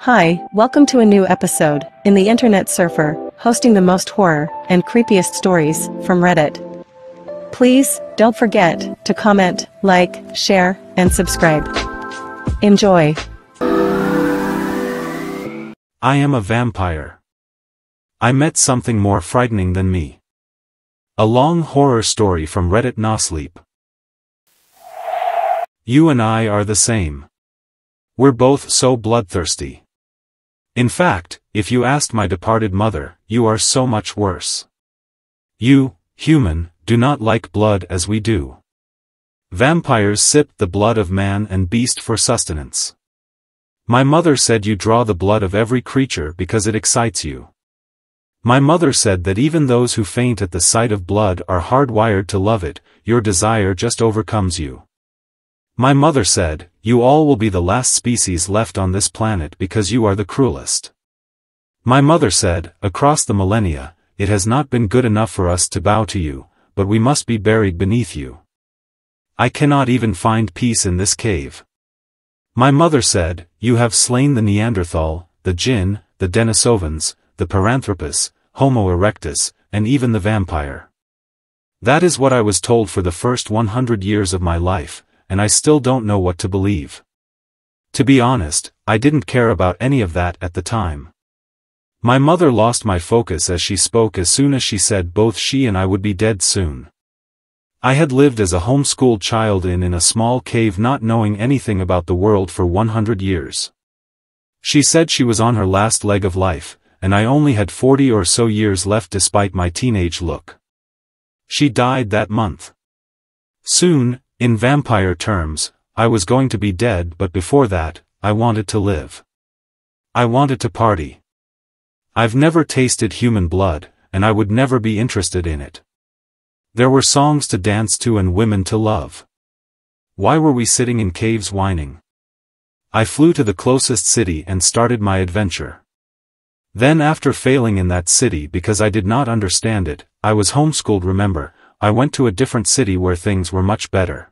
Hi, welcome to a new episode in the Internet Surfer, hosting the most horror and creepiest stories from Reddit. Please don't forget to comment, like, share, and subscribe. Enjoy. I am a vampire. I met something more frightening than me. A long horror story from Reddit Nosleep. You and I are the same. We're both so bloodthirsty. In fact, if you asked my departed mother, you are so much worse. You, human, do not like blood as we do. Vampires sip the blood of man and beast for sustenance. My mother said you draw the blood of every creature because it excites you. My mother said that even those who faint at the sight of blood are hardwired to love it, your desire just overcomes you. My mother said, you all will be the last species left on this planet because you are the cruelest. My mother said, across the millennia, it has not been good enough for us to bow to you, but we must be buried beneath you. I cannot even find peace in this cave. My mother said, you have slain the Neanderthal, the Jinn, the Denisovans, the Paranthropus, Homo erectus, and even the vampire. That is what I was told for the first 100 years of my life, and I still don't know what to believe. To be honest, I didn't care about any of that at the time. My mother lost my focus as she spoke as soon as she said both she and I would be dead soon. I had lived as a homeschooled child in a small cave not knowing anything about the world for 100 years. She said she was on her last leg of life, and I only had 40 or so years left despite my teenage look. She died that month. Soon, in vampire terms, I was going to be dead, but before that, I wanted to live. I wanted to party. I've never tasted human blood, and I would never be interested in it. There were songs to dance to and women to love. Why were we sitting in caves whining? I flew to the closest city and started my adventure. Then after failing in that city because I did not understand it, I was homeschooled, remember, I went to a different city where things were much better.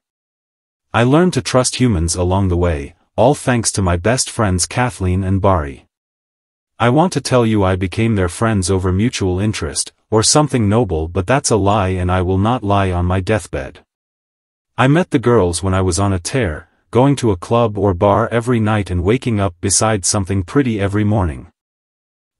I learned to trust humans along the way, all thanks to my best friends Kathleen and Barry. I want to tell you I became their friends over mutual interest, or something noble, but that's a lie and I will not lie on my deathbed. I met the girls when I was on a tear, going to a club or bar every night and waking up beside something pretty every morning.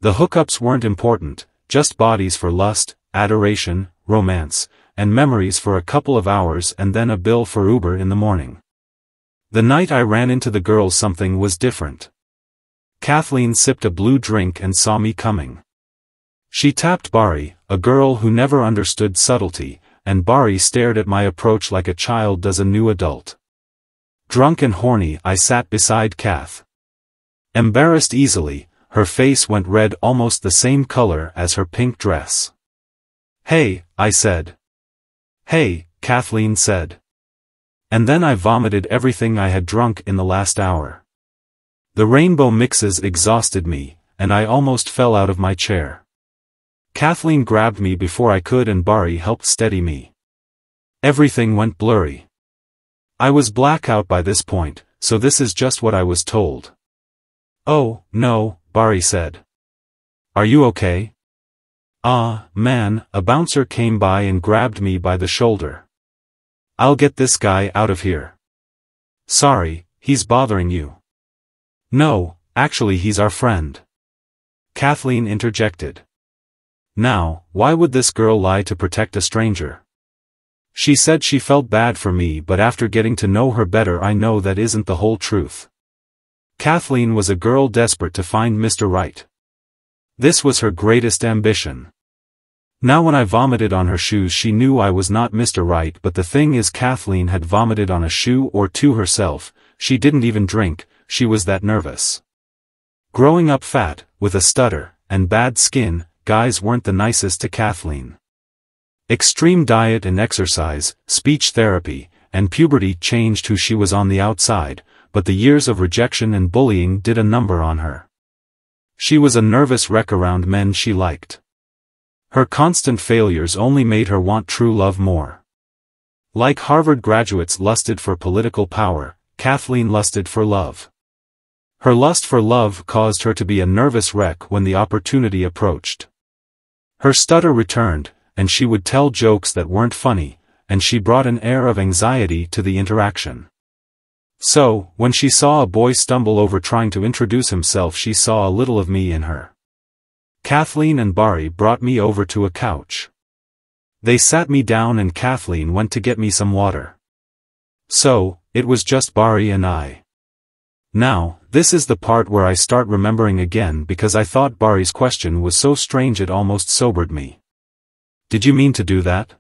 The hookups weren't important, just bodies for lust, adoration, romance, and memories for a couple of hours and then a bill for Uber in the morning. The night I ran into the girls something was different. Kathleen sipped a blue drink and saw me coming. She tapped Barry, a girl who never understood subtlety, and Barry stared at my approach like a child does a new adult. Drunk and horny, I sat beside Kath. Embarrassed easily, her face went red, almost the same color as her pink dress. Hey, I said. Hey, Kathleen said. And then I vomited everything I had drunk in the last hour. The rainbow mixes exhausted me, and I almost fell out of my chair. Kathleen grabbed me before I could and Barry helped steady me. Everything went blurry. I was blackout by this point, so this is just what I was told. Oh, no, Barry said. Are you okay? Man, a bouncer came by and grabbed me by the shoulder. I'll get this guy out of here. Sorry, he's bothering you. No, actually he's our friend. Kathleen interjected. Now, why would this girl lie to protect a stranger? She said she felt bad for me, but after getting to know her better I know that isn't the whole truth. Kathleen was a girl desperate to find Mr. Right. This was her greatest ambition. Now when I vomited on her shoes she knew I was not Mr. Right, but the thing is Kathleen had vomited on a shoe or two herself, she didn't even drink, she was that nervous. Growing up fat, with a stutter, and bad skin, guys weren't the nicest to Kathleen. Extreme diet and exercise, speech therapy, and puberty changed who she was on the outside, but the years of rejection and bullying did a number on her. She was a nervous wreck around men she liked. Her constant failures only made her want true love more. Like Harvard graduates lusted for political power, Kathleen lusted for love. Her lust for love caused her to be a nervous wreck when the opportunity approached. Her stutter returned, and she would tell jokes that weren't funny, and she brought an air of anxiety to the interaction. So, when she saw a boy stumble over trying to introduce himself, she saw a little of me in her. Kathleen and Barry brought me over to a couch. They sat me down and Kathleen went to get me some water. So, it was just Barry and I. Now, this is the part where I start remembering again because I thought Barry's question was so strange it almost sobered me. "Did you mean to do that?"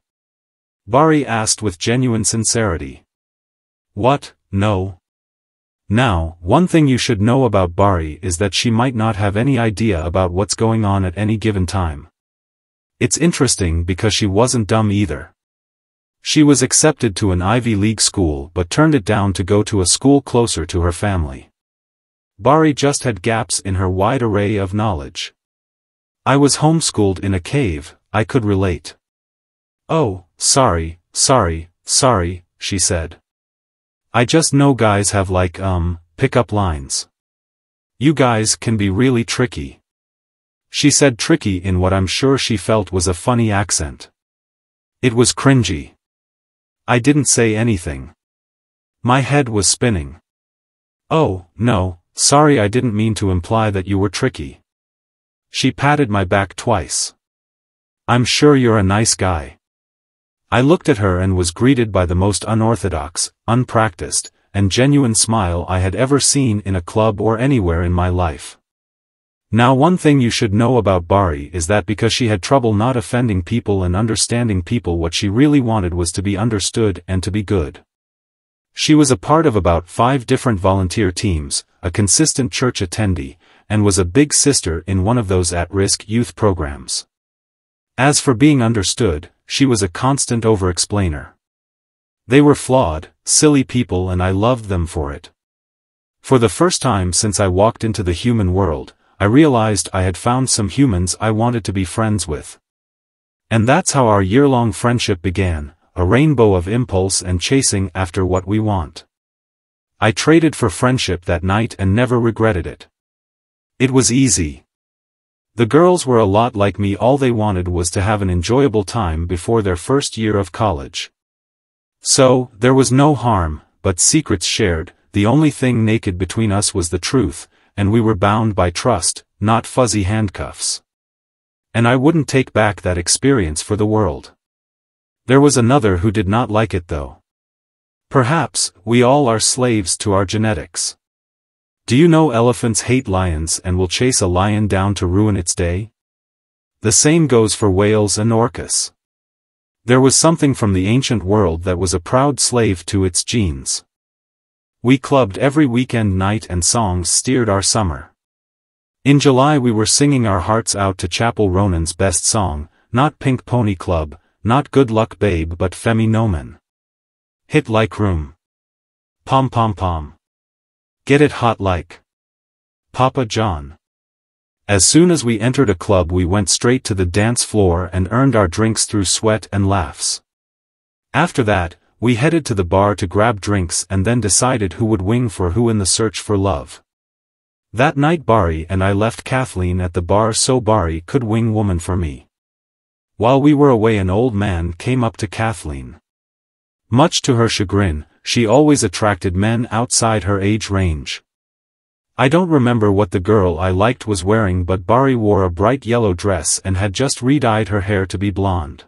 Barry asked with genuine sincerity. "What? No. Now, one thing you should know about Barry is that she might not have any idea about what's going on at any given time. It's interesting because she wasn't dumb either. She was accepted to an Ivy League school but turned it down to go to a school closer to her family. Barry just had gaps in her wide array of knowledge. I was homeschooled in a cave, I could relate. "Oh, sorry, she said. "I just know guys have like, pick-up lines. You guys can be really tricky." She said tricky in what I'm sure she felt was a funny accent. It was cringy. I didn't say anything. My head was spinning. "Oh, no, sorry, I didn't mean to imply that you were tricky." She patted my back twice. "I'm sure you're a nice guy." I looked at her and was greeted by the most unorthodox, unpracticed, and genuine smile I had ever seen in a club or anywhere in my life. Now, one thing you should know about Barry is that because she had trouble not offending people and understanding people, what she really wanted was to be understood and to be good. She was a part of about 5 different volunteer teams, a consistent church attendee, and was a big sister in one of those at-risk youth programs. As for being understood, she was a constant over-explainer. They were flawed, silly people and I loved them for it. For the first time since I walked into the human world, I realized I had found some humans I wanted to be friends with. And that's how our year-long friendship began, a rainbow of impulse and chasing after what we want. I traded for friendship that night and never regretted it. It was easy. The girls were a lot like me, all they wanted was to have an enjoyable time before their first year of college. So, there was no harm, but secrets shared, the only thing naked between us was the truth, and we were bound by trust, not fuzzy handcuffs. And I wouldn't take back that experience for the world. There was another who did not like it though. Perhaps, we all are slaves to our genetics. Do you know elephants hate lions and will chase a lion down to ruin its day? The same goes for whales and orcas. There was something from the ancient world that was a proud slave to its genes. We clubbed every weekend night and songs steered our summer. In July we were singing our hearts out to Chapel Ronan's best song, not Pink Pony Club, not Good Luck Babe but Femi Nomen. Hit like room. Pom pom pom. Get it hot like Papa John. As soon as we entered a club we went straight to the dance floor and earned our drinks through sweat and laughs. After that, we headed to the bar to grab drinks and then decided who would wing for who in the search for love. That night Barry and I left Kathleen at the bar so Barry could wing woman for me. While we were away an old man came up to Kathleen. Much to her chagrin, she always attracted men outside her age range. I don't remember what the girl I liked was wearing, but Barry wore a bright yellow dress and had just re-dyed her hair to be blonde.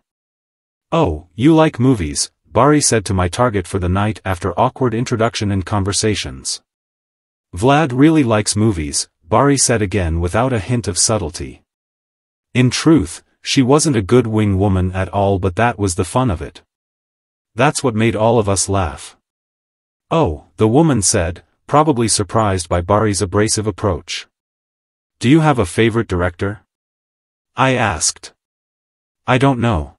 "Oh, you like movies," Barry said to my target for the night after awkward introduction and conversations. "Vlad really likes movies," Barry said again without a hint of subtlety. In truth, she wasn't a good wing woman at all, but that was the fun of it. That's what made all of us laugh. "Oh," the woman said, probably surprised by Barry's abrasive approach. "Do you have a favorite director?" I asked. "I don't know.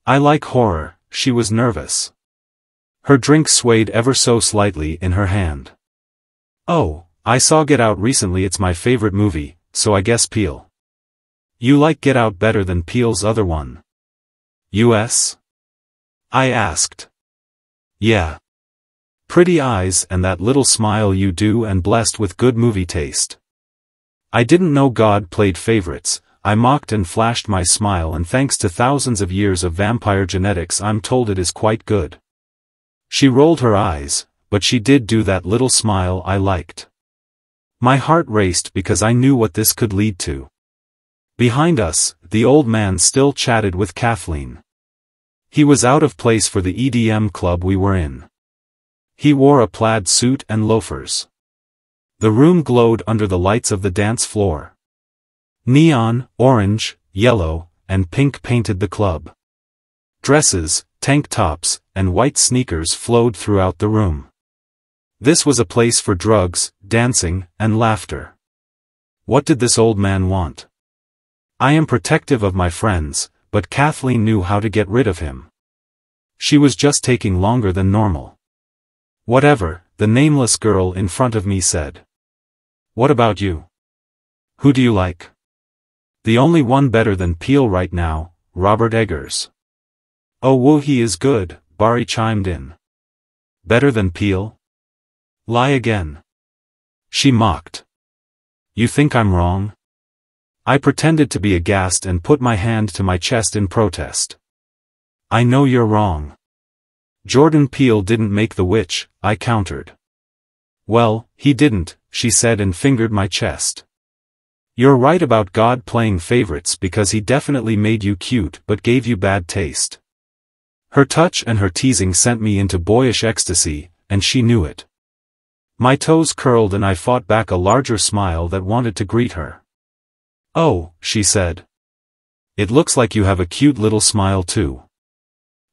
I like horror." She was nervous. Her drink swayed ever so slightly in her hand. "Oh, I saw Get Out recently, it's my favorite movie, so I guess Peele." "You like Get Out better than Peele's other one?" "US?" I asked. "Yeah. Pretty eyes and that little smile you do, and blessed with good movie taste. I didn't know God played favorites. I mocked and flashed my smile, and thanks to thousands of years of vampire genetics I'm told it is quite good. She rolled her eyes, but she did do that little smile I liked. My heart raced because I knew what this could lead to. Behind us, the old man still chatted with Kathleen. He was out of place for the EDM club we were in. He wore a plaid suit and loafers. The room glowed under the lights of the dance floor. Neon, orange, yellow, and pink painted the club. Dresses, tank tops, and white sneakers flowed throughout the room. This was a place for drugs, dancing, and laughter. What did this old man want? I am protective of my friends, but Kathleen knew how to get rid of him. She was just taking longer than normal. Whatever, the nameless girl in front of me said. What about you? Who do you like? The only one better than Peel right now, Robert Eggers. Oh whoa, he is good, Barry chimed in. Better than Peel? Lie again. She mocked. You think I'm wrong? I pretended to be aghast and put my hand to my chest in protest. I know you're wrong. Jordan Peele didn't make The Witch, I countered. Well, he didn't, she said and fingered my chest. You're right about God playing favorites because he definitely made you cute but gave you bad taste. Her touch and her teasing sent me into boyish ecstasy, and she knew it. My toes curled and I fought back a larger smile that wanted to greet her. Oh, she said. It looks like you have a cute little smile too.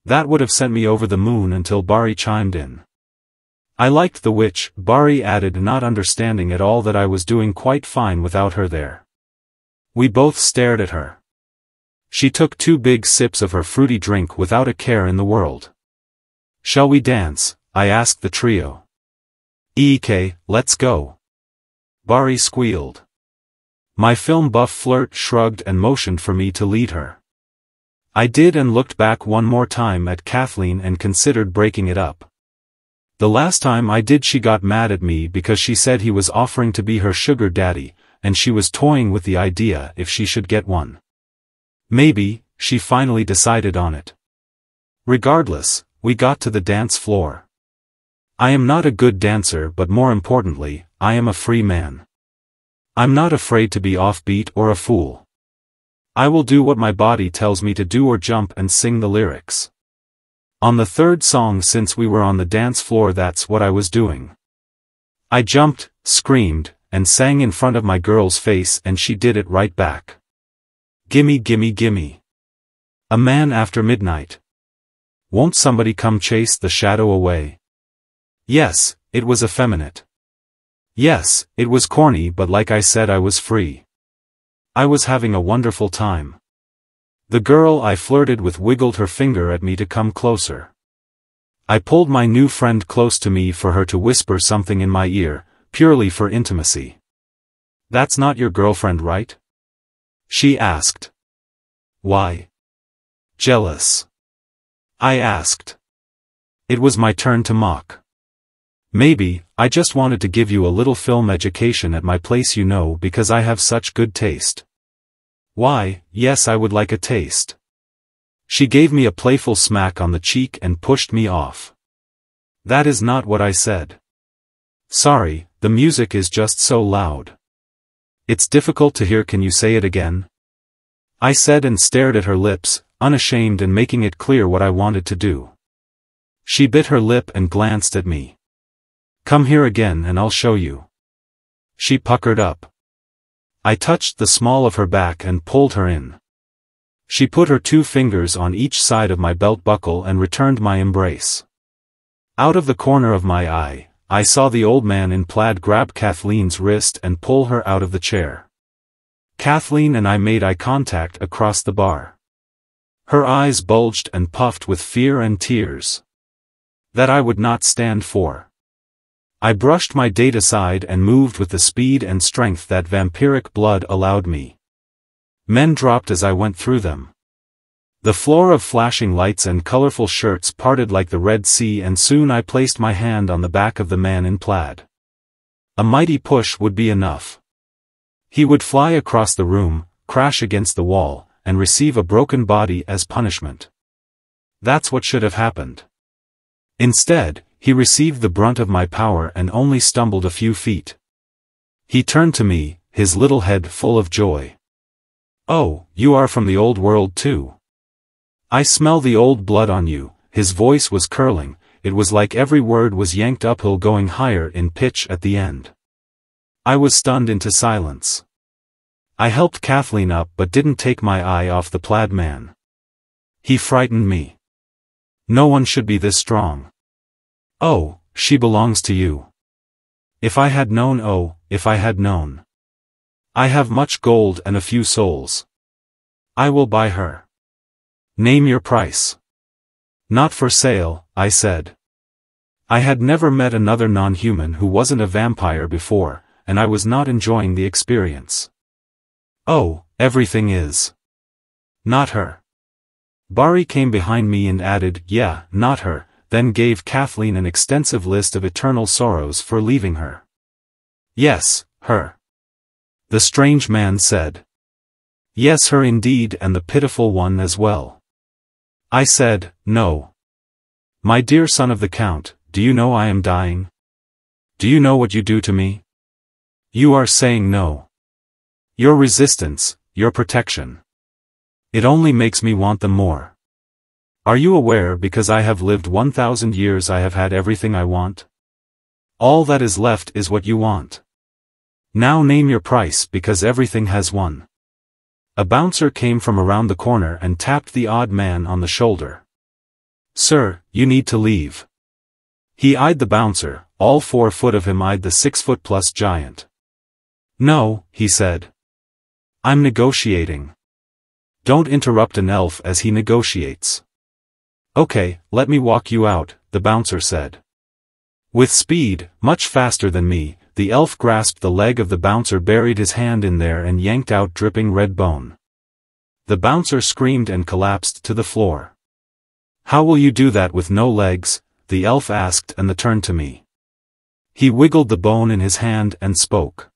That would have sent me over the moon until Barry chimed in. I liked The Witch, Barry added, not understanding at all that I was doing quite fine without her there. We both stared at her. She took 2 big sips of her fruity drink without a care in the world. Shall we dance? I asked the trio. Eek, let's go. Barry squealed. My film buff flirt shrugged and motioned for me to lead her. I did and looked back one more time at Kathleen and considered breaking it up. The last time I did she got mad at me because she said he was offering to be her sugar daddy, and she was toying with the idea if she should get one. Maybe, she finally decided on it. Regardless, we got to the dance floor. I am not a good dancer, but more importantly, I am a free man. I'm not afraid to be offbeat or a fool. I will do what my body tells me to do or jump and sing the lyrics. On the 3rd song since we were on the dance floor, that's what I was doing. I jumped, screamed, and sang in front of my girl's face, and she did it right back. Gimme gimme gimme. A man after midnight. Won't somebody come chase the shadow away? Yes, it was effeminate. Yes, it was corny, but like I said, I was free. I was having a wonderful time. The girl I flirted with wiggled her finger at me to come closer. I pulled my new friend close to me for her to whisper something in my ear, purely for intimacy. That's not your girlfriend, right? She asked. Why? Jealous? I asked. It was my turn to mock. Maybe, I just wanted to give you a little film education at my place, because I have such good taste. Why, yes, I would like a taste. She gave me a playful smack on the cheek and pushed me off. That is not what I said. Sorry, the music is just so loud. It's difficult to hear, can you say it again? I said and stared at her lips, unashamed and making it clear what I wanted to do. She bit her lip and glanced at me. Come here again and I'll show you. She puckered up. I touched the small of her back and pulled her in. She put her 2 fingers on each side of my belt buckle and returned my embrace. Out of the corner of my eye, I saw the old man in plaid grab Kathleen's wrist and pull her out of the chair. Kathleen and I made eye contact across the bar. Her eyes bulged and puffed with fear and tears. That I would not stand for. I brushed my date aside and moved with the speed and strength that vampiric blood allowed me. Men dropped as I went through them. The floor of flashing lights and colorful shirts parted like the Red Sea, and soon I placed my hand on the back of the man in plaid. A mighty push would be enough. He would fly across the room, crash against the wall, and receive a broken body as punishment. That's what should have happened. Instead, he received the brunt of my power and only stumbled a few feet. He turned to me, his little head full of joy. "Oh, you are from the old world too. I smell the old blood on you." His voice was curling, it was like every word was yanked uphill, going higher in pitch at the end. I was stunned into silence. I helped Kathleen up but didn't take my eye off the plaid man. He frightened me. No one should be this strong. "Oh, she belongs to you. If I had known, oh, if I had known. I have much gold and a few souls. I will buy her. Name your price." "Not for sale," I said. I had never met another non-human who wasn't a vampire before, and I was not enjoying the experience. "Oh, everything is. Not her." Barry came behind me and added, "Yeah, not her," then gave Kathleen an extensive list of eternal sorrows for leaving her. "Yes, her," the strange man said. "Yes, her indeed, and the pitiful one as well." I said, "No. My dear son of the Count, do you know I am dying? Do you know what you do to me? You are saying no. Your resistance, your protection. It only makes me want them more. Are you aware, because I have lived 1,000 years, I have had everything I want? All that is left is what you want. Now name your price, because everything has won." A bouncer came from around the corner and tapped the odd man on the shoulder. "Sir, you need to leave." He eyed the bouncer, all 4 foot of him eyed the 6-foot-plus giant. "No," he said. "I'm negotiating." Don't interrupt an elf as he negotiates. "Okay, let me walk you out," the bouncer said. With speed, much faster than me, the elf grasped the leg of the bouncer, buried his hand in there and yanked out dripping red bone. The bouncer screamed and collapsed to the floor. "How will you do that with no legs?" the elf asked, and then turned to me. He wiggled the bone in his hand and spoke.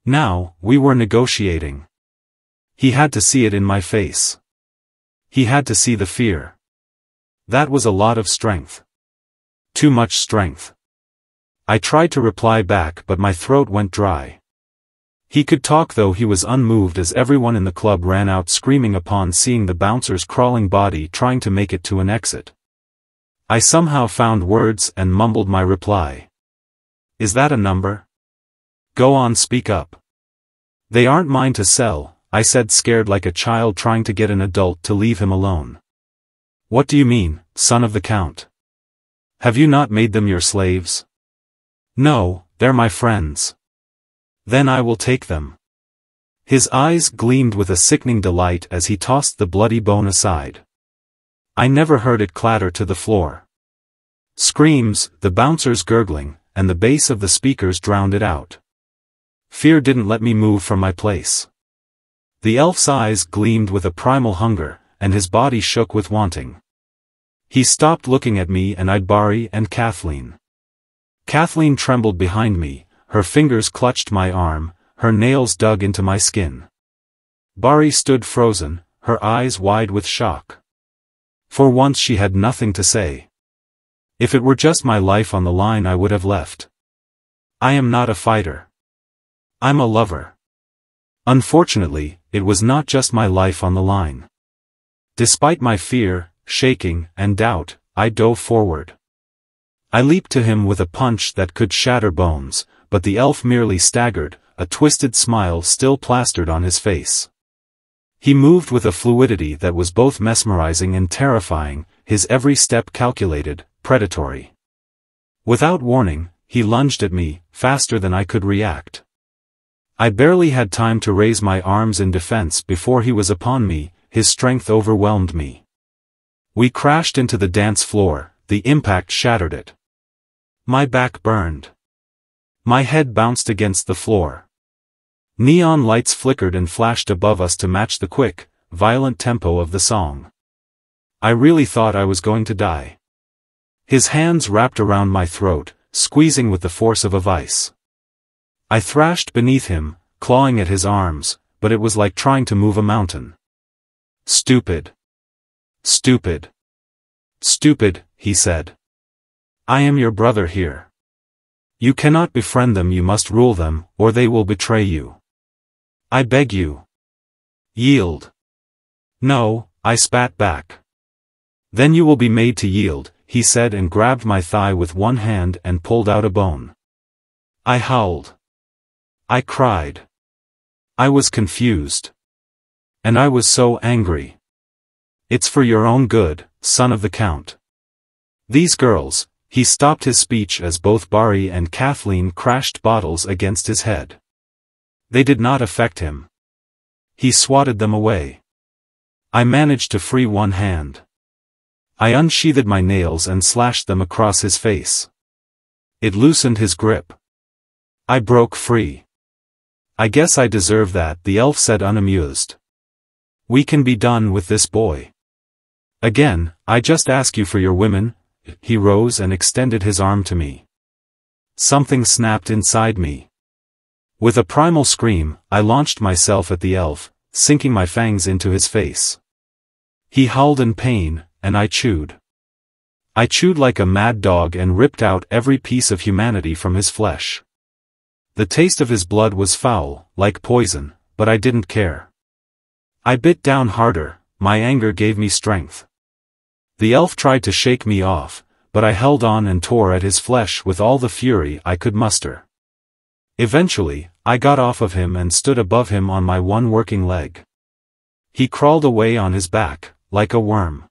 Now, we were negotiating. He had to see it in my face. He had to see the fear. That was a lot of strength. Too much strength. I tried to reply back, but my throat went dry. He could talk, though he was unmoved, as everyone in the club ran out screaming upon seeing the bouncer's crawling body trying to make it to an exit. I somehow found words and mumbled my reply. "Is that a number? Go on, speak up." "They aren't mine to sell," I said, scared like a child trying to get an adult to leave him alone. "What do you mean, son of the Count? Have you not made them your slaves?" "No, they're my friends." "Then I will take them." His eyes gleamed with a sickening delight as he tossed the bloody bone aside. I never heard it clatter to the floor. Screams, the bouncer's gurgling, and the bass of the speakers drowned it out. Fear didn't let me move from my place. The elf's eyes gleamed with a primal hunger, and his body shook with wanting. He stopped looking at me and eyed Barry and Kathleen. Kathleen trembled behind me, her fingers clutched my arm, her nails dug into my skin. Barry stood frozen, her eyes wide with shock. For once she had nothing to say. If it were just my life on the line, I would have left. I am not a fighter. I'm a lover. Unfortunately, it was not just my life on the line. Despite my fear, shaking, and doubt, I dove forward. I leaped to him with a punch that could shatter bones, but the elf merely staggered, a twisted smile still plastered on his face. He moved with a fluidity that was both mesmerizing and terrifying, his every step calculated, predatory. Without warning, he lunged at me, faster than I could react. I barely had time to raise my arms in defense before he was upon me, his strength overwhelmed me. We crashed into the dance floor, the impact shattered it. My back burned. My head bounced against the floor. Neon lights flickered and flashed above us to match the quick, violent tempo of the song. I really thought I was going to die. His hands wrapped around my throat, squeezing with the force of a vice. I thrashed beneath him, clawing at his arms, but it was like trying to move a mountain. Stupid. Stupid. Stupid, he said. I am your brother here. You cannot befriend them, you must rule them, or they will betray you. I beg you. Yield. No, I spat back. Then you will be made to yield, he said, and grabbed my thigh with one hand and pulled out a bone. I howled. I cried. I was confused. And I was so angry. It's for your own good, son of the Count. These girls. He stopped his speech as both Barry and Kathleen crashed bottles against his head. They did not affect him. He swatted them away. I managed to free one hand. I unsheathed my nails and slashed them across his face. It loosened his grip. I broke free. I guess I deserve that, the elf said unamused. We can be done with this boy. Again, I just ask you for your women. He rose and extended his arm to me. Something snapped inside me. With a primal scream, I launched myself at the elf, sinking my fangs into his face. He howled in pain, and I chewed. I chewed like a mad dog and ripped out every piece of humanity from his flesh. The taste of his blood was foul, like poison, but I didn't care. I bit down harder, my anger gave me strength. The elf tried to shake me off, but I held on and tore at his flesh with all the fury I could muster. Eventually, I got off of him and stood above him on my one working leg. He crawled away on his back, like a worm.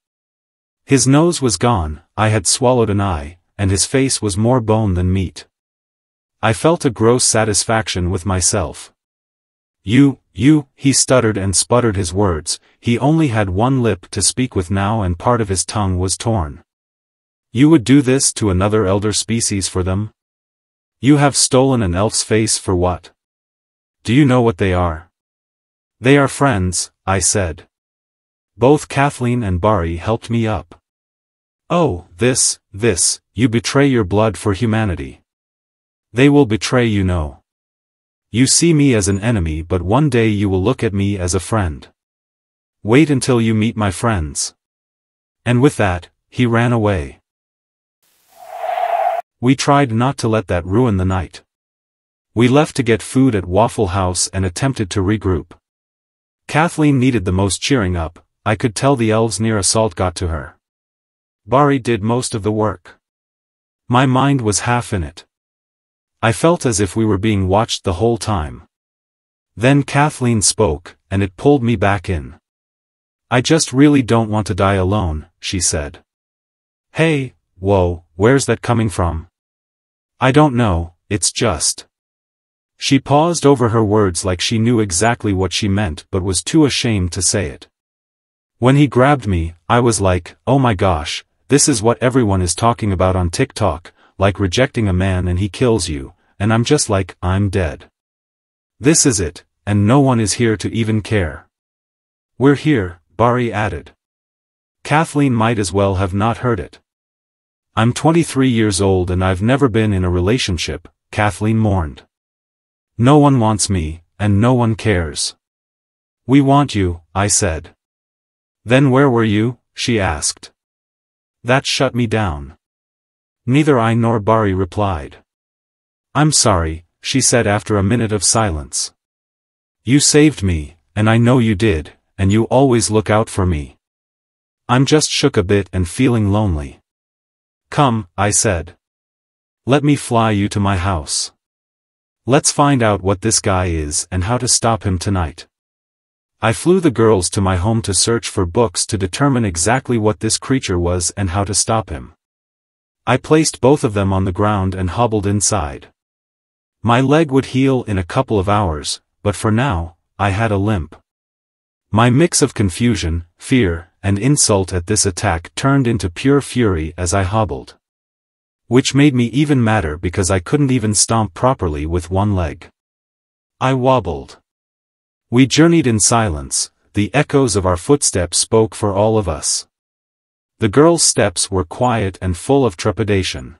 His nose was gone, I had swallowed an eye, and his face was more bone than meat. I felt a gross satisfaction with myself. You, he stuttered and sputtered his words. He only had one lip to speak with now and part of his tongue was torn. You would do this to another elder species for them? You have stolen an elf's face for what? Do you know what they are? They are friends, I said. Both Kathleen and Barry helped me up. Oh, this, you betray your blood for humanity. They will betray you, know. You see me as an enemy, but one day you will look at me as a friend. Wait until you meet my friends. And with that, he ran away. We tried not to let that ruin the night. We left to get food at Waffle House and attempted to regroup. Kathleen needed the most cheering up, I could tell the elves near assault got to her. Barry did most of the work. My mind was half in it. I felt as if we were being watched the whole time. Then Kathleen spoke, and it pulled me back in. I just really don't want to die alone, she said. Hey, whoa, where's that coming from? I don't know, it's just. She paused over her words like she knew exactly what she meant but was too ashamed to say it. When he grabbed me, I was like, oh my gosh, this is what everyone is talking about on TikTok, like rejecting a man and he kills you, and I'm just like, I'm dead. This is it, and no one is here to even care. We're here, Barry added. Kathleen might as well have not heard it. I'm 23 years old and I've never been in a relationship, Kathleen mourned. No one wants me, and no one cares. We want you, I said. Then where were you? She asked. That shut me down. Neither I nor Barry replied. I'm sorry, she said after a minute of silence. You saved me, and I know you did, and you always look out for me. I'm just shook a bit and feeling lonely. Come, I said. Let me fly you to my house. Let's find out what this guy is and how to stop him tonight. I flew the girls to my home to search for books to determine exactly what this creature was and how to stop him. I placed both of them on the ground and hobbled inside. My leg would heal in a couple of hours, but for now, I had a limp. My mix of confusion, fear, and insult at this attack turned into pure fury as I hobbled. Which made me even madder because I couldn't even stomp properly with one leg. I wobbled. We journeyed in silence, the echoes of our footsteps spoke for all of us. The girl's steps were quiet and full of trepidation.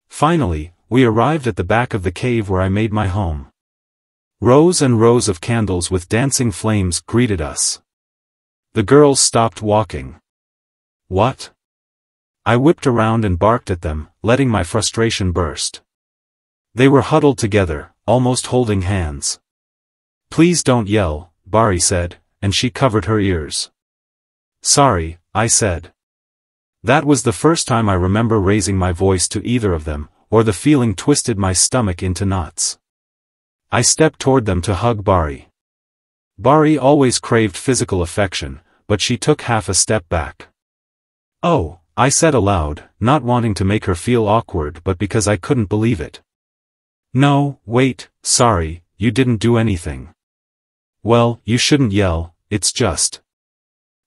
Finally, we arrived at the back of the cave where I made my home. Rows and rows of candles with dancing flames greeted us. The girls stopped walking. What? I whipped around and barked at them, letting my frustration burst. They were huddled together, almost holding hands. Please don't yell, Bari said, and she covered her ears. Sorry, I said. That was the first time I remember raising my voice to either of them, or the feeling twisted my stomach into knots. I stepped toward them to hug Bari. Bari always craved physical affection, but she took half a step back. Oh, I said aloud, not wanting to make her feel awkward but because I couldn't believe it. No, wait, sorry, you didn't do anything. Well, you shouldn't yell, it's just.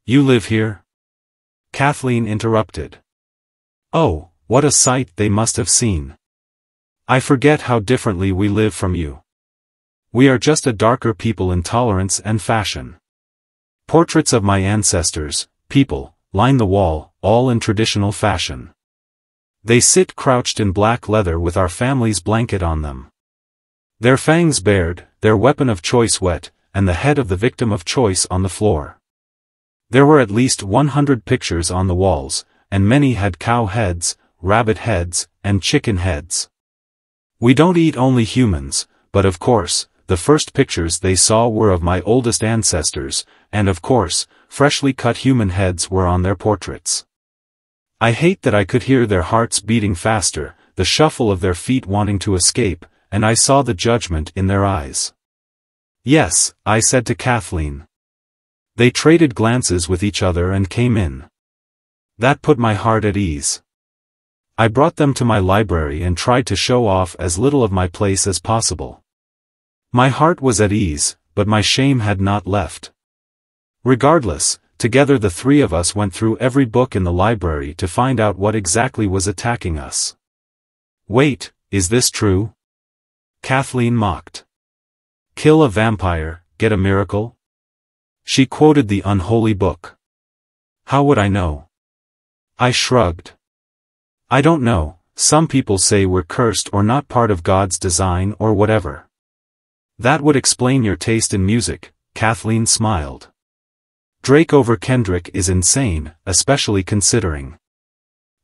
You live here? Kathleen interrupted. Oh, what a sight they must have seen. I forget how differently we live from you. We are just a darker people in tolerance and fashion. Portraits of my ancestors, people, line the wall, all in traditional fashion. They sit crouched in black leather with our family's blanket on them. Their fangs bared, their weapon of choice wet, and the head of the victim of choice on the floor. There were at least 100 pictures on the walls, and many had cow heads, rabbit heads, and chicken heads. We don't eat only humans, but of course, the first pictures they saw were of my oldest ancestors, and of course, freshly cut human heads were on their portraits. I hate that I could hear their hearts beating faster, the shuffle of their feet wanting to escape, and I saw the judgment in their eyes. Yes, I said to Kathleen. They traded glances with each other and came in. That put my heart at ease. I brought them to my library and tried to show off as little of my place as possible. My heart was at ease, but my shame had not left. Regardless, together the three of us went through every book in the library to find out what exactly was attacking us. Wait, is this true? Kathleen mocked. Kill a vampire, get a miracle? She quoted the unholy book. How would I know? I shrugged. I don't know, some people say we're cursed or not part of God's design or whatever. That would explain your taste in music, Kathleen smiled. Drake over Kendrick is insane, especially considering.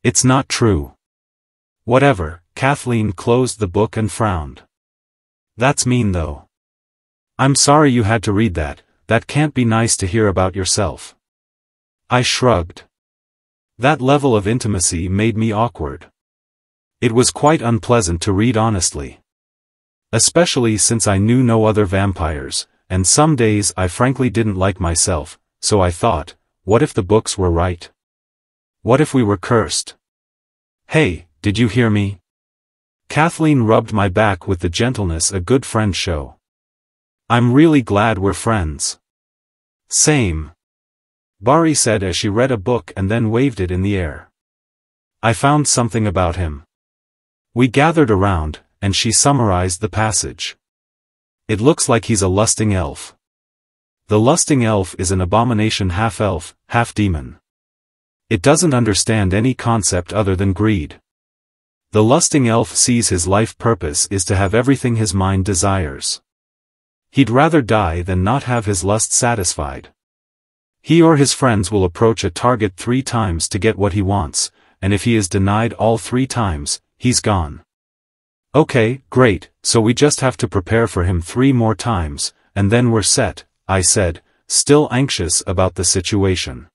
It's not true. Whatever, Kathleen closed the book and frowned. That's mean though. I'm sorry you had to read that, that can't be nice to hear about yourself. I shrugged. That level of intimacy made me awkward. It was quite unpleasant to read honestly. Especially since I knew no other vampires, and some days I frankly didn't like myself, so I thought, what if the books were right? What if we were cursed? Hey, did you hear me? Kathleen rubbed my back with the gentleness a good friend show. I'm really glad we're friends. Same. Bari said as she read a book and then waved it in the air. I found something about him. We gathered around, and she summarized the passage. It looks like he's a lusting elf. The lusting elf is an abomination, half elf, half demon. It doesn't understand any concept other than greed. The lusting elf sees his life purpose is to have everything his mind desires. He'd rather die than not have his lust satisfied. He or his friends will approach a target 3 times to get what he wants, and if he is denied all 3 times, he's gone. Okay, great, so we just have to prepare for him 3 more times, and then we're set, I said, still anxious about the situation.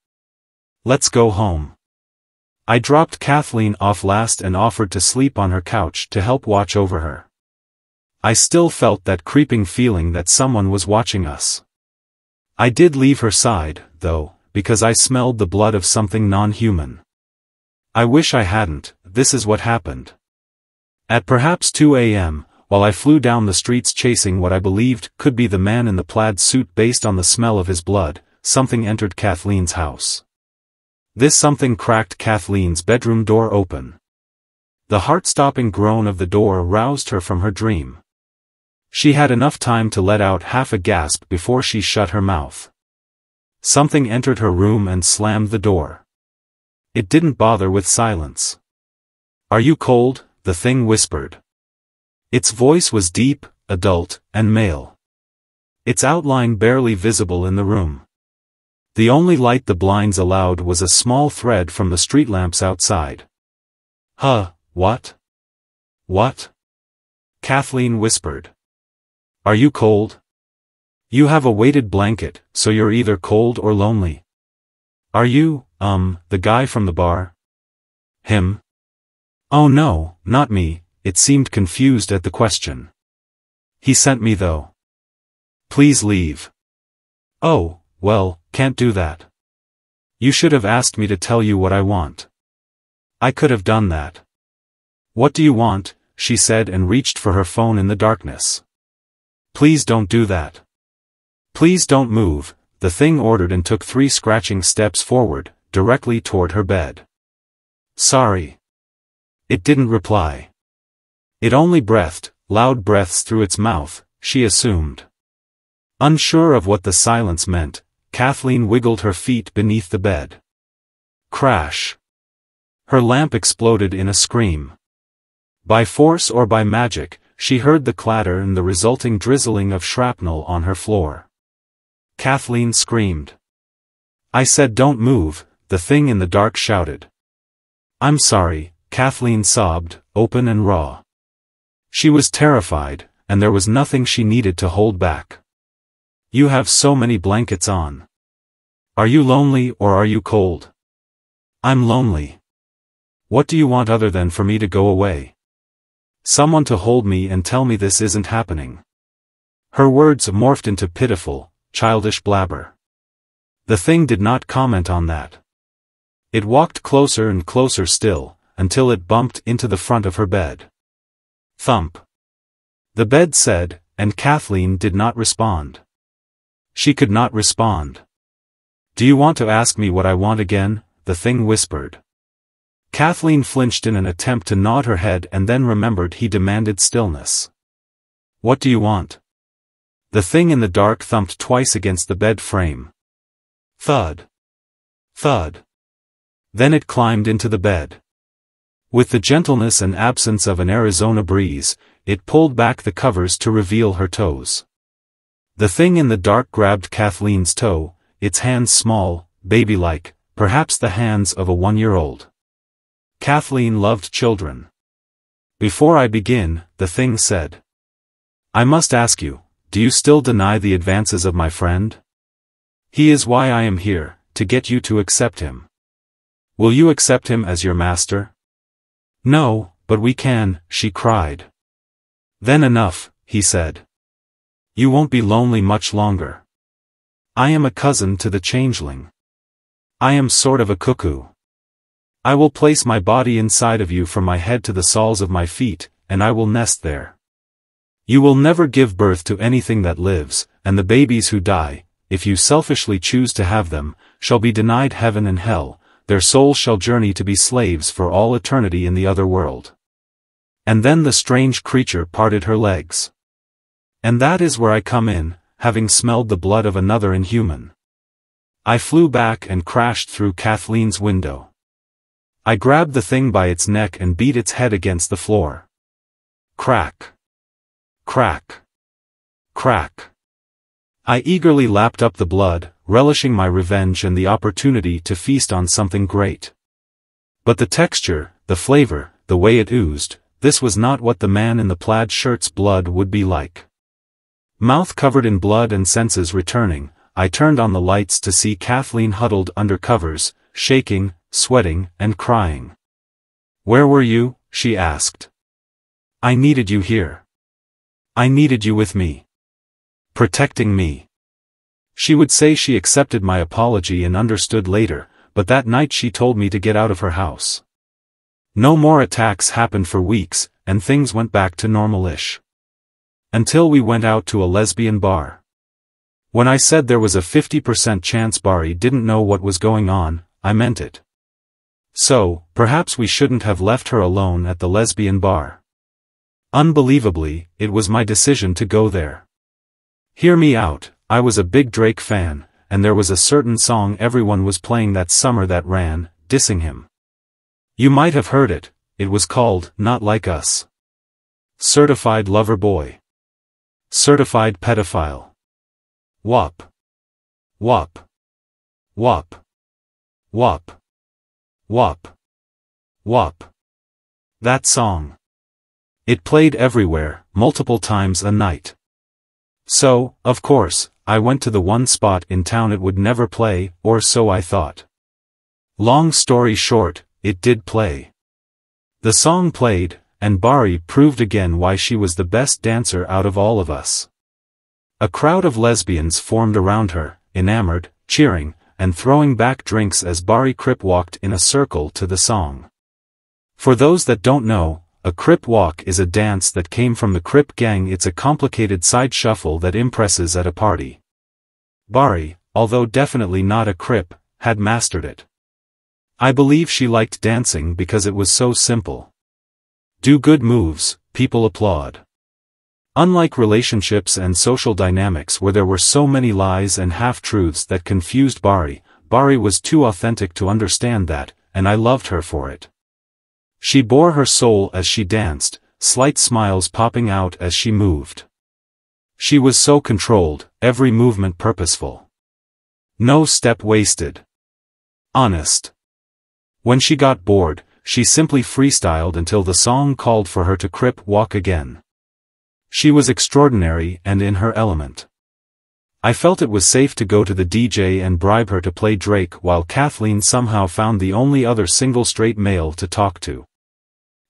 Let's go home. I dropped Kathleen off last and offered to sleep on her couch to help watch over her. I still felt that creeping feeling that someone was watching us. I did leave her side, though, because I smelled the blood of something non-human. I wish I hadn't. This is what happened. At perhaps 2 a.m., while I flew down the streets chasing what I believed could be the man in the plaid suit based on the smell of his blood, something entered Kathleen's house. This something cracked Kathleen's bedroom door open. The heart-stopping groan of the door roused her from her dream. She had enough time to let out half a gasp before she shut her mouth. Something entered her room and slammed the door. It didn't bother with silence. "Are you cold?" the thing whispered. Its voice was deep, adult, and male. Its outline barely visible in the room. The only light the blinds allowed was a small thread from the street lamps outside. "Huh, what? What?" Kathleen whispered. "Are you cold? You have a weighted blanket, so you're either cold or lonely. Are you, the guy from the bar?" "Him?" "Oh no, not me," it seemed confused at the question. "He sent me though." "Please leave." "Oh, well, can't do that. You should have asked me to tell you what I want." "I could have done that." "What do you want?" she said and reached for her phone in the darkness. "Please don't do that. Please don't move," the thing ordered and took 3 scratching steps forward, directly toward her bed. "Sorry." It didn't reply. It only breathed, loud breaths through its mouth, she assumed. Unsure of what the silence meant, Kathleen wiggled her feet beneath the bed. Crash. Her lamp exploded in a scream. By force or by magic, she heard the clatter and the resulting drizzling of shrapnel on her floor. Kathleen screamed. "I said don't move," the thing in the dark shouted. "I'm sorry," Kathleen sobbed, open and raw. She was terrified, and there was nothing she needed to hold back. "You have so many blankets on. Are you lonely or are you cold?" "I'm lonely." "What do you want other than for me to go away?" "Someone to hold me and tell me this isn't happening." Her words morphed into pitiful, childish blabber. The thing did not comment on that. It walked closer and closer still, until it bumped into the front of her bed. Thump. The bed said, and Kathleen did not respond. She could not respond. "Do you want to ask me what I want again?" the thing whispered. Kathleen flinched in an attempt to nod her head and then remembered he demanded stillness. "What do you want?" The thing in the dark thumped twice against the bed frame. Thud. Thud. Then it climbed into the bed. With the gentleness and absence of an Arizona breeze, it pulled back the covers to reveal her toes. The thing in the dark grabbed Kathleen's toe, its hands small, baby-like, perhaps the hands of a 1-year-old. Kathleen loved children. "Before I begin," the thing said, "I must ask you, do you still deny the advances of my friend? He is why I am here, to get you to accept him. Will you accept him as your master?" "No, but we can," she cried. "Then enough," he said. "You won't be lonely much longer. I am a cousin to the changeling. I am sort of a cuckoo. I will place my body inside of you from my head to the soles of my feet, and I will nest there. You will never give birth to anything that lives, and the babies who die, if you selfishly choose to have them, shall be denied heaven and hell, their souls shall journey to be slaves for all eternity in the other world." And then the strange creature parted her legs. "And that is where I come in, having smelled the blood of another inhuman. I flew back and crashed through Kathleen's window. I grabbed the thing by its neck and beat its head against the floor. Crack. Crack. Crack. I eagerly lapped up the blood, relishing my revenge and the opportunity to feast on something great. But the texture, the flavor, the way it oozed, this was not what the man in the plaid shirt's blood would be like. Mouth covered in blood and senses returning, I turned on the lights to see Kathleen huddled under covers, shaking, sweating, and crying. "Where were you?" she asked. "I needed you here. I needed you with me. Protecting me." She would say she accepted my apology and understood later, but that night she told me to get out of her house. No more attacks happened for weeks, and things went back to normal-ish. Until we went out to a lesbian bar. When I said there was a 50% chance Bari didn't know what was going on, I meant it. So, perhaps we shouldn't have left her alone at the lesbian bar. Unbelievably, it was my decision to go there. Hear me out, I was a big Drake fan, and there was a certain song everyone was playing that summer that ran, dissing him. You might have heard it, it was called, Not Like Us. Certified lover boy. Certified pedophile. WAP. WAP. WAP. WAP. WAP. WAP. That song. It played everywhere, multiple times a night. So, of course, I went to the one spot in town it would never play, or so I thought. Long story short, it did play. The song played, and Bari proved again why she was the best dancer out of all of us. A crowd of lesbians formed around her, enamored, cheering, and throwing back drinks as Bari Crip walked in a circle to the song. For those that don't know, a Crip walk is a dance that came from the Crip gang. It's a complicated side shuffle that impresses at a party. Bari, although definitely not a Crip, had mastered it. I believe she liked dancing because it was so simple. Do good moves, people applaud. Unlike relationships and social dynamics where there were so many lies and half-truths that confused Bari, Bari was too authentic to understand that, and I loved her for it. She bore her soul as she danced, slight smiles popping out as she moved. She was so controlled, every movement purposeful. No step wasted. Honest. When she got bored, she simply freestyled until the song called for her to Crip walk again. She was extraordinary and in her element. I felt it was safe to go to the DJ and bribe her to play Drake while Kathleen somehow found the only other single straight male to talk to.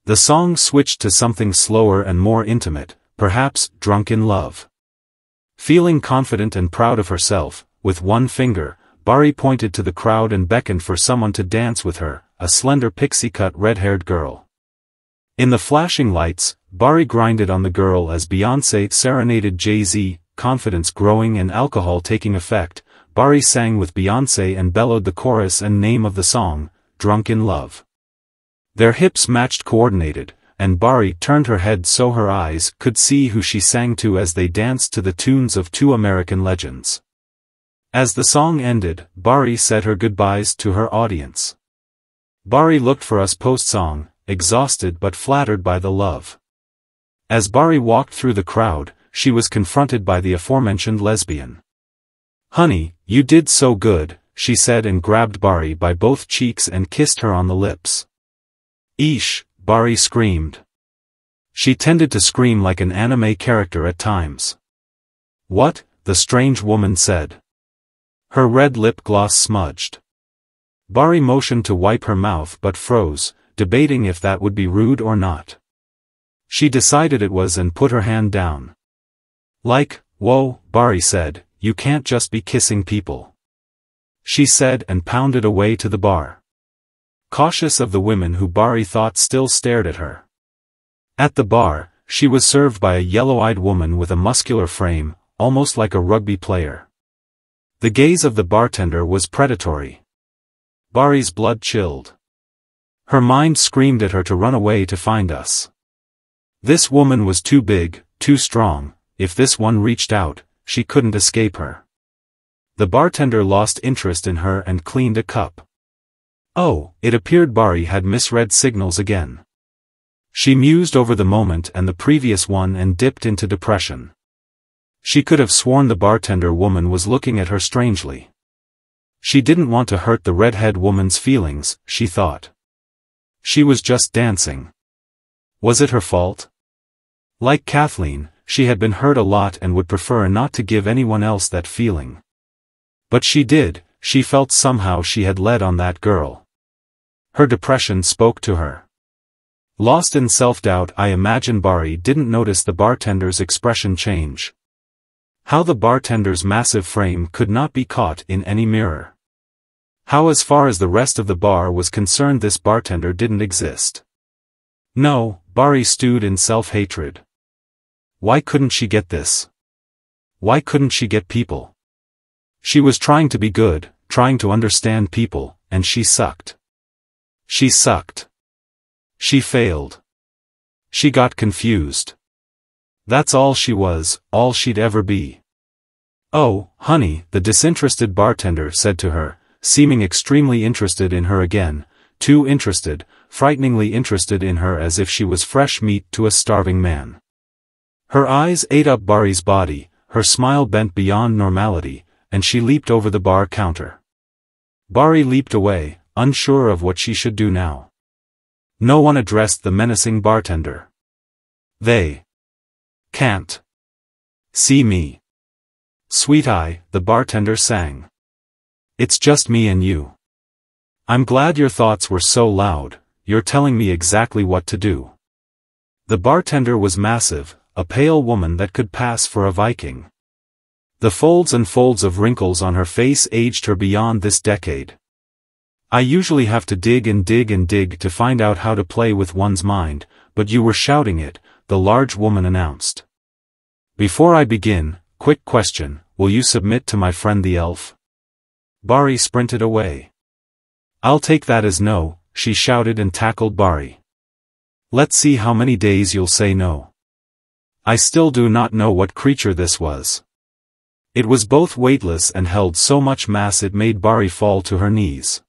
The song switched to something slower and more intimate, perhaps Drunk in Love. Feeling confident and proud of herself, with one finger, Bari pointed to the crowd and beckoned for someone to dance with her, a slender pixie-cut red-haired girl. In the flashing lights, Bari grinded on the girl as Beyoncé serenaded Jay-Z, confidence growing and alcohol taking effect. Bari sang with Beyoncé and bellowed the chorus and name of the song, Drunk in Love. Their hips matched coordinated, and Bari turned her head so her eyes could see who she sang to as they danced to the tunes of two American legends. As the song ended, Bari said her goodbyes to her audience. Bari looked for us post-song, exhausted but flattered by the love. As Bari walked through the crowd, she was confronted by the aforementioned lesbian. "Honey, you did so good," she said and grabbed Bari by both cheeks and kissed her on the lips. "Eesh," Bari screamed. She tended to scream like an anime character at times. "What?" the strange woman said. Her red lip gloss smudged. Bari motioned to wipe her mouth but froze, debating if that would be rude or not. She decided it was and put her hand down. "Like, whoa," Bari said, "you can't just be kissing people," she said and pounded away to the bar. Cautious of the women who Bari thought still stared at her. At the bar, she was served by a yellow-eyed woman with a muscular frame, almost like a rugby player. The gaze of the bartender was predatory. Bari's blood chilled. Her mind screamed at her to run away to find us. This woman was too big, too strong. If this one reached out, she couldn't escape her. The bartender lost interest in her and cleaned a cup. Oh, it appeared Bari had misread signals again. She mused over the moment and the previous one and dipped into depression. She could have sworn the bartender woman was looking at her strangely. She didn't want to hurt the redhead woman's feelings, she thought. She was just dancing. Was it her fault? Like Kathleen, she had been hurt a lot and would prefer not to give anyone else that feeling. But she did, she felt somehow she had led on that girl. Her depression spoke to her. Lost in self-doubt, I imagine Bari didn't notice the bartender's expression change. How the bartender's massive frame could not be caught in any mirror. How as far as the rest of the bar was concerned this bartender didn't exist. No, Bari stewed in self-hatred. Why couldn't she get this? Why couldn't she get people? She was trying to be good, trying to understand people, and she sucked. She sucked. She failed. She got confused. That's all she was, all she'd ever be. "Oh, honey," the disinterested bartender said to her, seeming extremely interested in her again, too interested, frighteningly interested in her, as if she was fresh meat to a starving man. Her eyes ate up Bari's body, her smile bent beyond normality, and she leaped over the bar counter. Bari leaped away, unsure of what she should do now. No one addressed the menacing bartender. They can't see me. Sweet eye, the bartender sang. It's just me and you. I'm glad your thoughts were so loud, you're telling me exactly what to do. The bartender was massive, a pale woman that could pass for a Viking. The folds and folds of wrinkles on her face aged her beyond this decade. I usually have to dig and dig and dig to find out how to play with one's mind, but you were shouting it, the large woman announced. Before I begin, quick question, will you submit to my friend the elf? Bari sprinted away. I'll take that as no, she shouted and tackled Bari. Let's see how many days you'll say no. I still do not know what creature this was. It was both weightless and held so much mass it made Bari fall to her knees.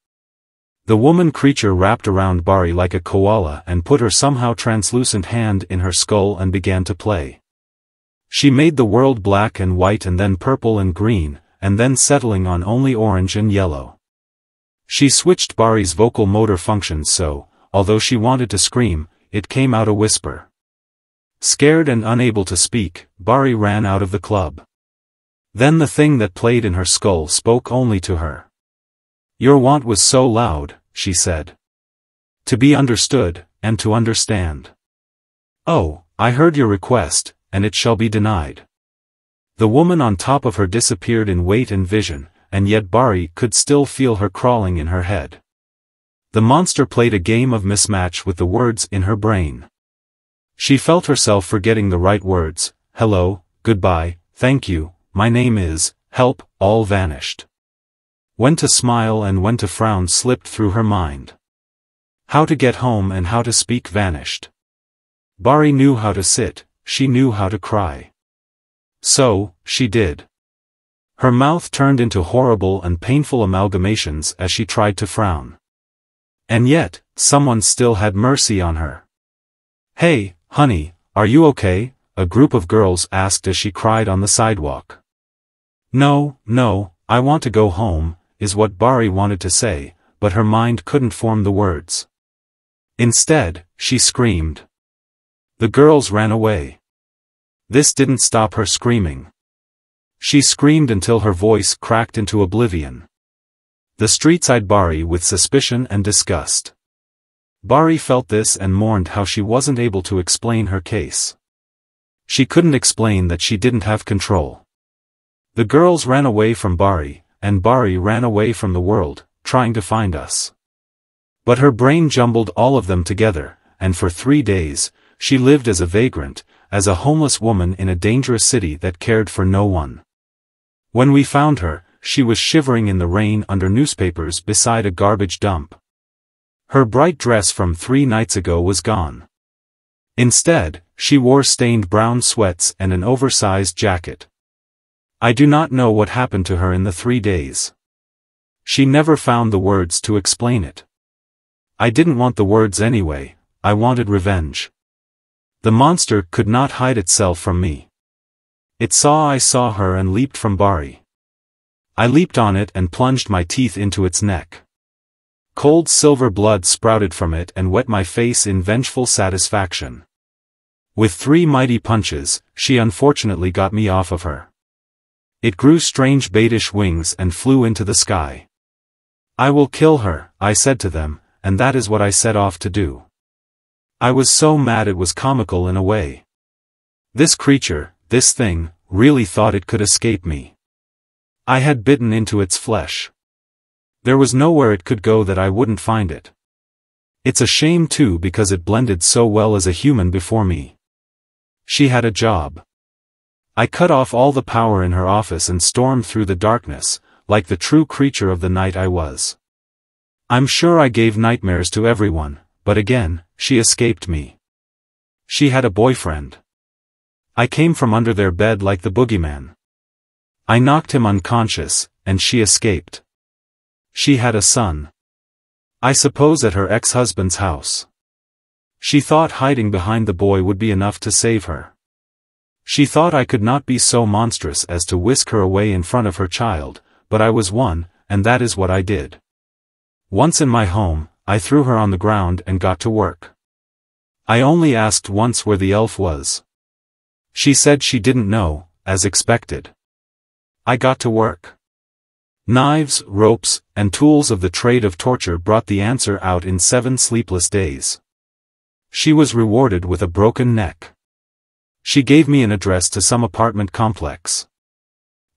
The woman creature wrapped around Bari like a koala and put her somehow translucent hand in her skull and began to play. She made the world black and white and then purple and green, and then settling on only orange and yellow. She switched Bari's vocal motor functions so, although she wanted to scream, it came out a whisper. Scared and unable to speak, Bari ran out of the club. Then the thing that played in her skull spoke only to her. Your want was so loud, she said. To be understood, and to understand. Oh, I heard your request, and it shall be denied. The woman on top of her disappeared in weight and vision, and yet Bari could still feel her crawling in her head. The monster played a game of mismatch with the words in her brain. She felt herself forgetting the right words, hello, goodbye, thank you, my name is, help, all vanished. When to smile and when to frown slipped through her mind. How to get home and how to speak vanished. Bari knew how to sit, she knew how to cry. So, she did. Her mouth turned into horrible and painful amalgamations as she tried to frown. And yet, someone still had mercy on her. Hey, honey, are you okay? A group of girls asked as she cried on the sidewalk. No, I want to go home, is what Bari wanted to say, but her mind couldn't form the words. Instead, she screamed. The girls ran away. This didn't stop her screaming. She screamed until her voice cracked into oblivion. The streets eyed Bari with suspicion and disgust. Bari felt this and mourned how she wasn't able to explain her case. She couldn't explain that she didn't have control. The girls ran away from Bari, and Bari ran away from the world, trying to find us. But her brain jumbled all of them together, and for 3 days, she lived as a vagrant, as a homeless woman in a dangerous city that cared for no one. When we found her, she was shivering in the rain under newspapers beside a garbage dump. Her bright dress from 3 nights ago was gone. Instead, she wore stained brown sweats and an oversized jacket. I do not know what happened to her in the 3 days. She never found the words to explain it. I didn't want the words anyway, I wanted revenge. The monster could not hide itself from me. It saw I saw her and leaped from Bari. I leaped on it and plunged my teeth into its neck. Cold silver blood sprouted from it and wet my face in vengeful satisfaction. With 3 mighty punches, she unfortunately got me off of her. It grew strange baitish wings and flew into the sky. I will kill her, I said to them, and that is what I set off to do. I was so mad it was comical in a way. This creature, this thing, really thought it could escape me. I had bitten into its flesh. There was nowhere it could go that I wouldn't find it. It's a shame too because it blended so well as a human before me. She had a job. I cut off all the power in her office and stormed through the darkness, like the true creature of the night I was. I'm sure I gave nightmares to everyone, but again, she escaped me. She had a boyfriend. I came from under their bed like the boogeyman. I knocked him unconscious, and she escaped. She had a son. I suppose at her ex-husband's house. She thought hiding behind the boy would be enough to save her. She thought I could not be so monstrous as to whisk her away in front of her child, but I was one, and that is what I did. Once in my home, I threw her on the ground and got to work. I only asked once where the elf was. She said she didn't know, as expected. I got to work. Knives, ropes, and tools of the trade of torture brought the answer out in 7 sleepless days. She was rewarded with a broken neck. She gave me an address to some apartment complex.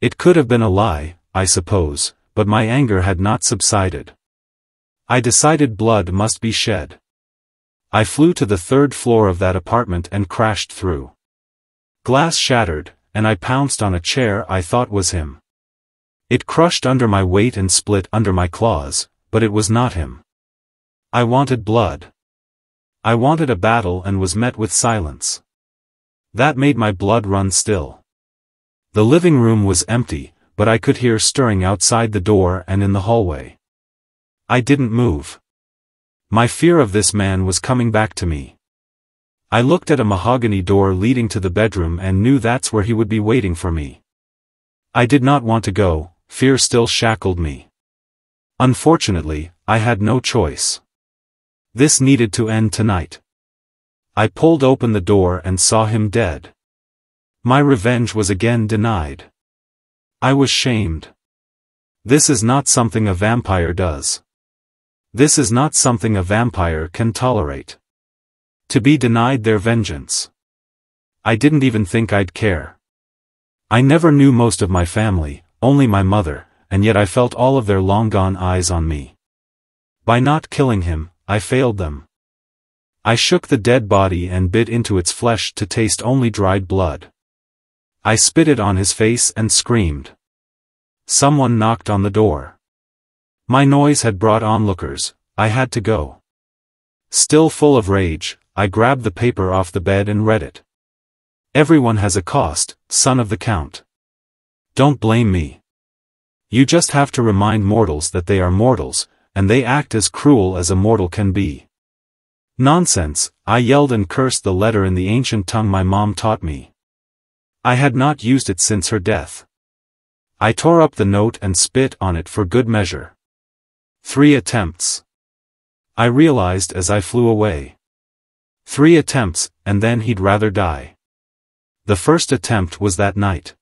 It could have been a lie, I suppose, but my anger had not subsided. I decided blood must be shed. I flew to the 3rd floor of that apartment and crashed through. Glass shattered, and I pounced on a chair I thought was him. It crushed under my weight and split under my claws, but it was not him. I wanted blood. I wanted a battle and was met with silence. That made my blood run still. The living room was empty, but I could hear stirring outside the door and in the hallway. I didn't move. My fear of this man was coming back to me. I looked at a mahogany door leading to the bedroom and knew that's where he would be waiting for me. I did not want to go, fear still shackled me. Unfortunately, I had no choice. This needed to end tonight. I pulled open the door and saw him dead. My revenge was again denied. I was shamed. This is not something a vampire does. This is not something a vampire can tolerate. To be denied their vengeance. I didn't even think I'd care. I never knew most of my family, only my mother, and yet I felt all of their long-gone eyes on me. By not killing him, I failed them. I shook the dead body and bit into its flesh to taste only dried blood. I spit it on his face and screamed. Someone knocked on the door. My noise had brought onlookers. I had to go. Still full of rage, I grabbed the paper off the bed and read it. Everyone has a cost, son of the Count. Don't blame me. You just have to remind mortals that they are mortals, and they act as cruel as a mortal can be. Nonsense, I yelled and cursed the letter in the ancient tongue my mom taught me. I had not used it since her death. I tore up the note and spit on it for good measure. 3 attempts. I realized as I flew away. 3 attempts, and then he'd rather die. The first attempt was that night.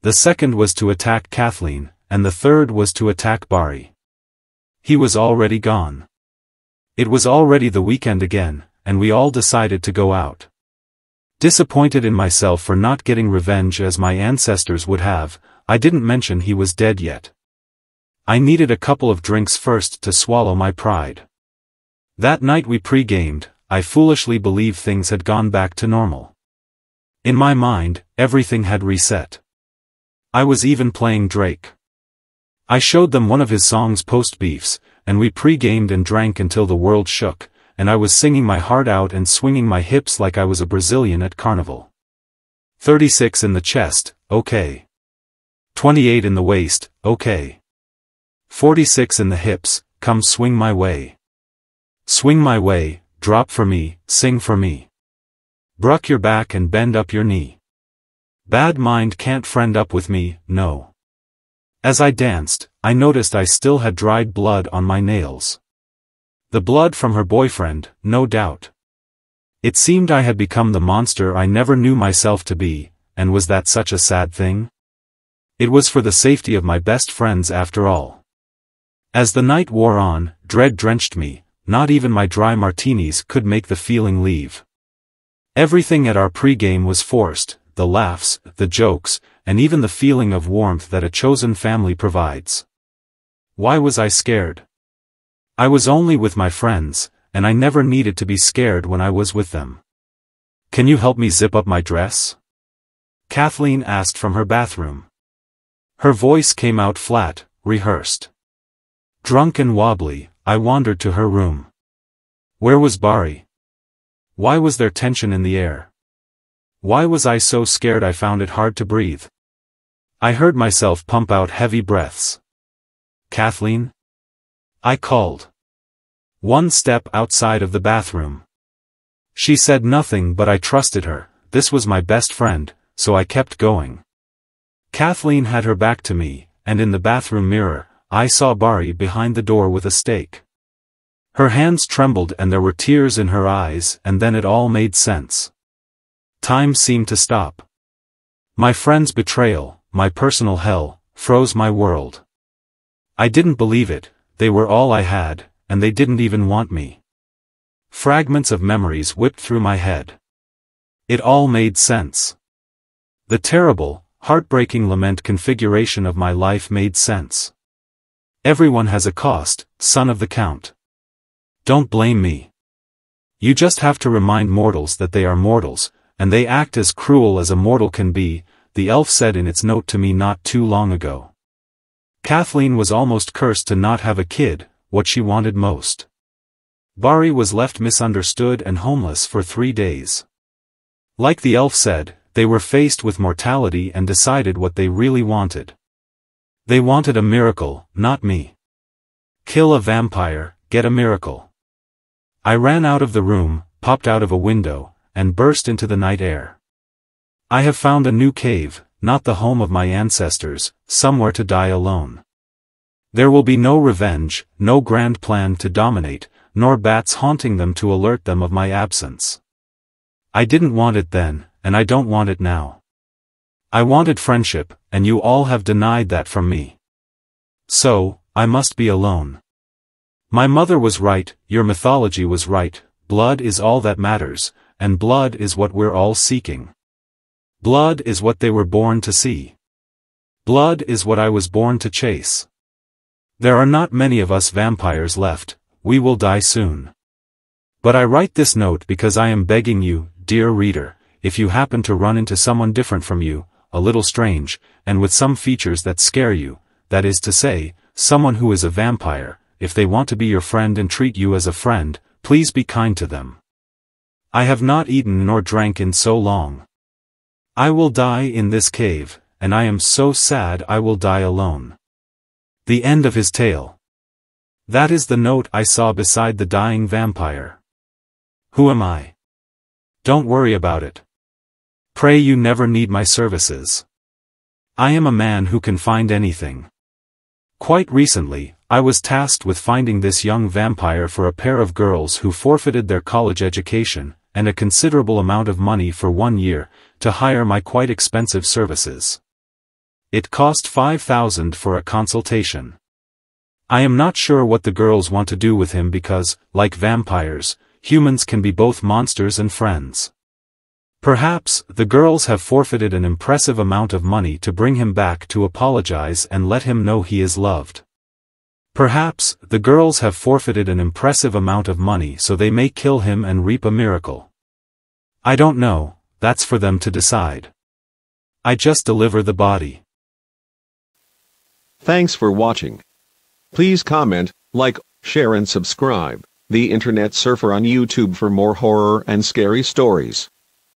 The second was to attack Kathleen, and the third was to attack Barry. He was already gone. It was already the weekend again, and we all decided to go out. Disappointed in myself for not getting revenge as my ancestors would have, I didn't mention he was dead yet. I needed a couple of drinks first to swallow my pride. That night we pre-gamed. I foolishly believed things had gone back to normal. In my mind, everything had reset. I was even playing Drake. I showed them one of his songs post-beefs, and we pre-gamed and drank until the world shook, and I was singing my heart out and swinging my hips like I was a Brazilian at carnival. 36 in the chest, okay. 28 in the waist, okay. 46 in the hips, come swing my way. Swing my way. Drop for me, sing for me. Bruck your back and bend up your knee. Bad mind can't friend up with me, no. As I danced, I noticed I still had dried blood on my nails. The blood from her boyfriend, no doubt. It seemed I had become the monster I never knew myself to be, and was that such a sad thing? It was for the safety of my best friends after all. As the night wore on, dread drenched me. Not even my dry martinis could make the feeling leave. Everything at our pregame was forced, the laughs, the jokes, and even the feeling of warmth that a chosen family provides. Why was I scared? I was only with my friends, and I never needed to be scared when I was with them. Can you help me zip up my dress? Kathleen asked from her bathroom. Her voice came out flat, rehearsed. Drunk and wobbly, I wandered to her room. Where was Barry? Why was there tension in the air? Why was I so scared I found it hard to breathe? I heard myself pump out heavy breaths. Kathleen? I called. One step outside of the bathroom. She said nothing, but I trusted her. This was my best friend, so I kept going. Kathleen had her back to me, and in the bathroom mirror, I saw Bari behind the door with a stake. Her hands trembled and there were tears in her eyes, and then it all made sense. Time seemed to stop. My friend's betrayal, my personal hell, froze my world. I didn't believe it, they were all I had, and they didn't even want me. Fragments of memories whipped through my head. It all made sense. The terrible, heartbreaking lament configuration of my life made sense. Everyone has a cost, son of the Count. Don't blame me. You just have to remind mortals that they are mortals, and they act as cruel as a mortal can be, the elf said in its note to me not too long ago. Kathleen was almost cursed to not have a kid, what she wanted most. Bari was left misunderstood and homeless for 3 days. Like the elf said, they were faced with mortality and decided what they really wanted. They wanted a miracle, not me. Kill a vampire, get a miracle. I ran out of the room, popped out of a window, and burst into the night air. I have found a new cave, not the home of my ancestors, somewhere to die alone. There will be no revenge, no grand plan to dominate, nor bats haunting them to alert them of my absence. I didn't want it then, and I don't want it now. I wanted friendship, and you all have denied that from me. So, I must be alone. My mother was right, your mythology was right, blood is all that matters, and blood is what we're all seeking. Blood is what they were born to see. Blood is what I was born to chase. There are not many of us vampires left, we will die soon. But I write this note because I am begging you, dear reader, if you happen to run into someone different from you, a little strange, and with some features that scare you, that is to say, someone who is a vampire, if they want to be your friend and treat you as a friend, please be kind to them. I have not eaten nor drank in so long. I will die in this cave, and I am so sad I will die alone. The end of his tale. That is the note I saw beside the dying vampire. Who am I? Don't worry about it. Pray you never need my services. I am a man who can find anything. Quite recently, I was tasked with finding this young vampire for a pair of girls who forfeited their college education, and a considerable amount of money for 1 year, to hire my quite expensive services. It cost $5,000 for a consultation. I am not sure what the girls want to do with him because, like vampires, humans can be both monsters and friends. Perhaps, the girls have forfeited an impressive amount of money to bring him back to apologize and let him know he is loved. Perhaps, the girls have forfeited an impressive amount of money so they may kill him and reap a miracle. I don't know, that's for them to decide. I just deliver the body. Thanks for watching. Please comment, like, share and subscribe, The Internet Surfer on YouTube for more horror and scary stories.